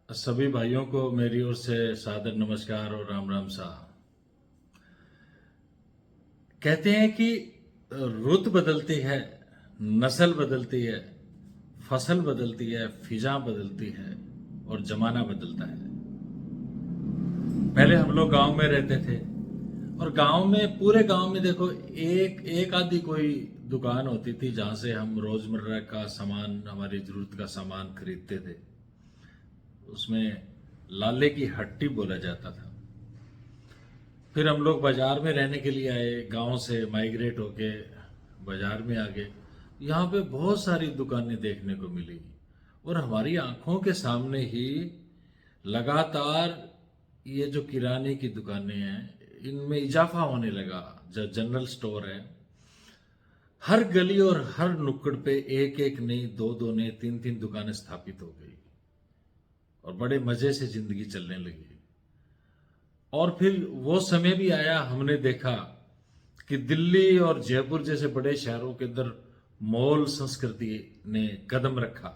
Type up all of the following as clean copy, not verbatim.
सभी भाइयों को मेरी ओर से सादर नमस्कार और राम राम सा। कहते हैं कि रुत बदलती है, नस्ल बदलती है, फसल बदलती है, फिजा बदलती है और जमाना बदलता है। पहले हम लोग गांव में रहते थे और गांव में पूरे गांव में देखो एक एक आधी कोई दुकान होती थी जहां से हम रोजमर्रा का सामान, हमारी जरूरत का सामान खरीदते थे। उसमें लाले की हट्टी बोला जाता था। फिर हम लोग बाजार में रहने के लिए आए, गांव से माइग्रेट होके बाजार में आ गए। यहाँ पे बहुत सारी दुकानें देखने को मिली और हमारी आंखों के सामने ही लगातार ये जो किराने की दुकानें हैं इनमें इजाफा होने लगा। जो जनरल स्टोर है, हर गली और हर नुक्कड़ पे एक एक नहीं, दो दो नहीं, तीन तीन दुकानें स्थापित हो गई और बड़े मजे से जिंदगी चलने लगी। और फिर वो समय भी आया, हमने देखा कि दिल्ली और जयपुर जैसे बड़े शहरों के अंदर मॉल संस्कृति ने कदम रखा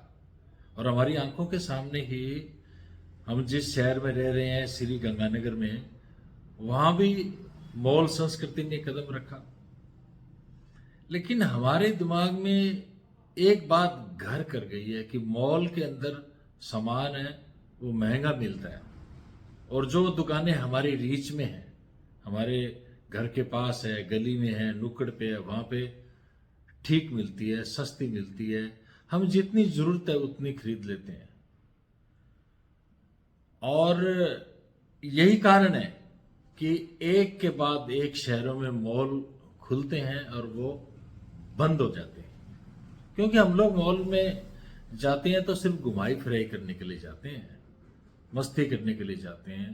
और हमारी आंखों के सामने ही हम जिस शहर में रह रहे हैं, श्री गंगानगर में, वहां भी मॉल संस्कृति ने कदम रखा। लेकिन हमारे दिमाग में एक बात घर कर गई है कि मॉल के अंदर सामान है वो महंगा मिलता है और जो दुकानें हमारी रीच में हैं, हमारे घर के पास है, गली में है, नुक्कड़ पे है, वहां पे ठीक मिलती है, सस्ती मिलती है, हम जितनी जरूरत है उतनी खरीद लेते हैं। और यही कारण है कि एक के बाद एक शहरों में मॉल खुलते हैं और वो बंद हो जाते हैं। क्योंकि हम लोग मॉल में जाते हैं तो सिर्फ घुमाई फिराई करने के लिए जाते हैं, मस्ती करने के लिए जाते हैं,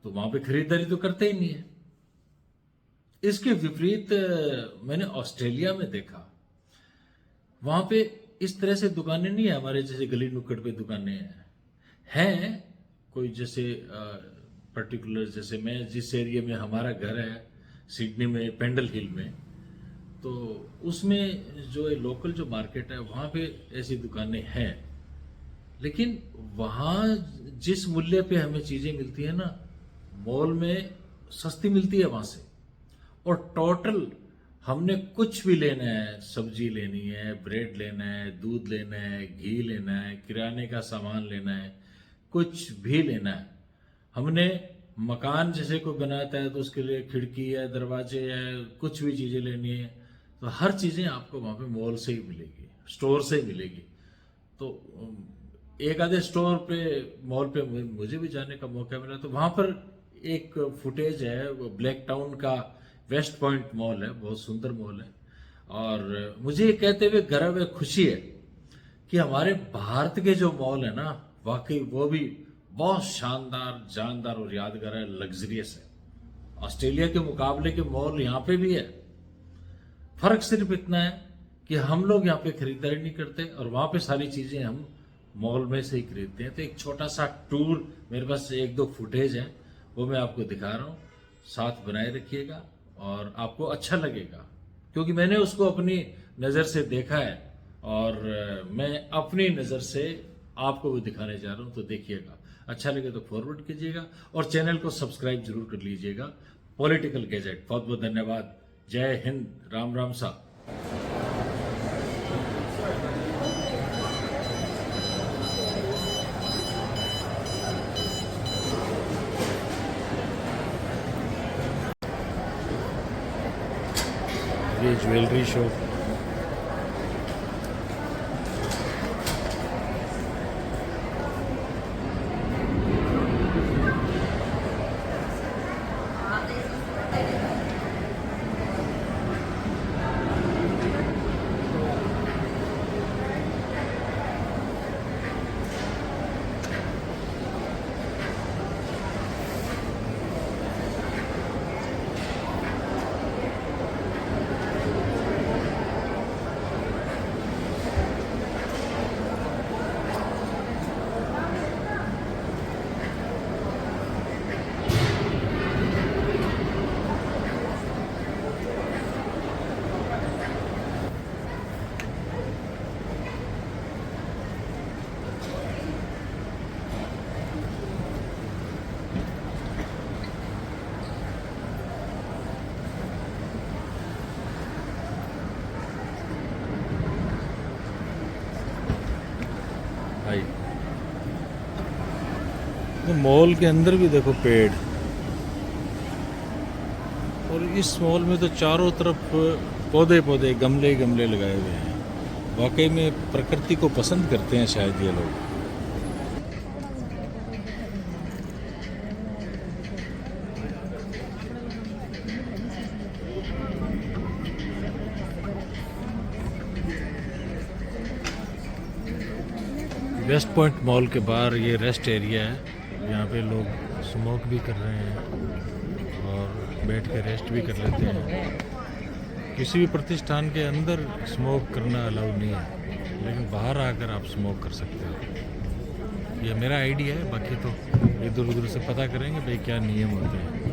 तो वहां पे खरीदारी तो करते ही नहीं है। इसके विपरीत मैंने ऑस्ट्रेलिया में देखा, वहां पे इस तरह से दुकानें नहीं है हमारे जैसे गली नुक्कड़ पे दुकानें हैं। कोई जैसे पर्टिकुलर, जैसे मैं जिस एरिया में हमारा घर है सिडनी में, पेंडल हिल में, तो उसमें जो लोकल जो मार्केट है वहां पे ऐसी दुकानें हैं। लेकिन वहां जिस मूल्य पे हमें चीजें मिलती है ना, मॉल में सस्ती मिलती है वहां से। और टोटल हमने कुछ भी लेना है, सब्जी लेनी है, ब्रेड लेना है, दूध लेना है, घी लेना है, किराने का सामान लेना है, कुछ भी लेना है, हमने मकान जैसे कोई बनाता है तो उसके लिए खिड़की है, दरवाजे है, कुछ भी चीजें लेनी है, तो हर चीजें आपको वहां पे मॉल से ही मिलेगी, स्टोर से ही मिलेगी। तो एक आधे स्टोर पे, मॉल पे मुझे भी जाने का मौका मिला, तो वहां पर एक फुटेज है, वो ब्लैक टाउन का वेस्ट पॉइंट मॉल है, बहुत सुंदर मॉल है। और मुझे ये कहते हुए गर्व है, खुशी है कि हमारे भारत के जो मॉल है ना, वाकई वो भी बहुत शानदार, जानदार और यादगार है, लग्जरियस है। ऑस्ट्रेलिया के मुकाबले के मॉल यहाँ पे भी है। फर्क सिर्फ इतना है कि हम लोग यहाँ पे खरीदारी नहीं करते और वहां पे सारी चीजें हम मॉल में से ही खरीदते हैं। तो एक छोटा सा टूर, मेरे पास एक दो फुटेज है, वो मैं आपको दिखा रहा हूँ, साथ बनाए रखिएगा और आपको अच्छा लगेगा। क्योंकि मैंने उसको अपनी नज़र से देखा है और मैं अपनी नज़र से आपको भी दिखाने जा रहा हूँ, तो देखिएगा। अच्छा लगे तो फॉरवर्ड कीजिएगा और चैनल को सब्सक्राइब जरूर कर लीजिएगा। पॉलिटिकल गैजेट, बहुत बहुत धन्यवाद। जय हिंद, राम राम सा। ये ज्वेलरी शॉप, तो मॉल के अंदर भी देखो पेड़, और इस मॉल में तो चारों तरफ पौधे पौधे, गमले गमले लगाए हुए हैं। वाकई में प्रकृति को पसंद करते हैं शायद ये लोग। वेस्ट पॉइंट मॉल के बाहर ये रेस्ट एरिया है, यहाँ पे लोग स्मोक भी कर रहे हैं और बैठ के रेस्ट भी कर लेते हैं। किसी भी प्रतिष्ठान के अंदर स्मोक करना अलाउड नहीं है, लेकिन बाहर आकर आप स्मोक कर सकते हो। ये मेरा आइडिया है, बाकी तो इधर उधर से पता करेंगे भाई क्या नियम होते हैं।